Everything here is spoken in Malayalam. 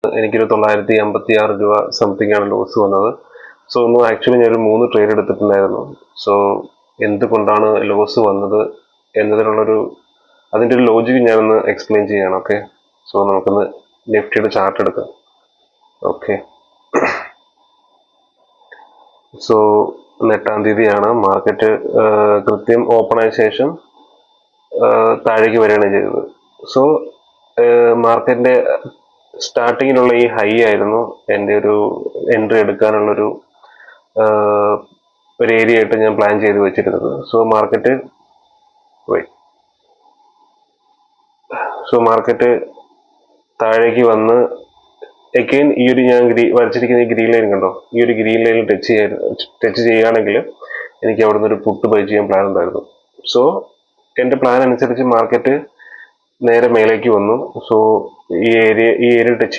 എനിക്കൊരു 956 രൂപ സംതിങ് ആണ് ലോസ് വന്നത്. സോ ഒന്ന് ആക്ച്വലി ഞാനൊരു 3 ട്രേഡ് എടുത്തിട്ടുണ്ടായിരുന്നു. സോ എന്തുകൊണ്ടാണ് ലോസ് വന്നത് എന്നതിനുള്ളൊരു അതിൻ്റെ ഒരു ലോജിക്ക് ഞാനൊന്ന് എക്സ്പ്ലെയിൻ ചെയ്യണം. ഓക്കെ, സോ നമുക്കൊന്ന് നിഫ്റ്റിയുടെ ചാർട്ട് എടുക്കാം. ഓക്കെ, സോ 8-ാം തീയതിയാണ് മാർക്കറ്റ് കൃത്യം ഓപ്പൺ ആയ ശേഷം താഴേക്ക് വരികയാണ് ചെയ്തത്. സോ മാർക്കറ്റിന്റെ സ്റ്റാർട്ടിങ്ങിലുള്ള ഈ ഹൈ ആയിരുന്നു എൻ്റെ ഒരു എൻട്രി എടുക്കാനുള്ളൊരു ഒരു ഏരിയ ആയിട്ട് ഞാൻ പ്ലാൻ ചെയ്ത് വെച്ചിരുന്നത്. സോ മാർക്കറ്റ് താഴേക്ക് വന്ന് അഗെയിൻ ഈ ഒരു ഞാൻ വരച്ചിരിക്കുന്ന ഈ ഗ്രീൻ ലൈൻ കണ്ടോ, ഈ ഒരു ഗ്രീൻ ലൈനിൽ ടച്ച് ചെയ്യുകയാണെങ്കിൽ എനിക്ക് അവിടെ നിന്ന് ഒരു പുട്ട് ബൈ ചെയ്യാൻ പ്ലാൻ ഉണ്ടായിരുന്നു. സോ എൻ്റെ പ്ലാൻ അനുസരിച്ച് മാർക്കറ്റ് നേരെ മേലേക്ക് വന്നു. സോ ഈ ഏരിയ ടച്ച്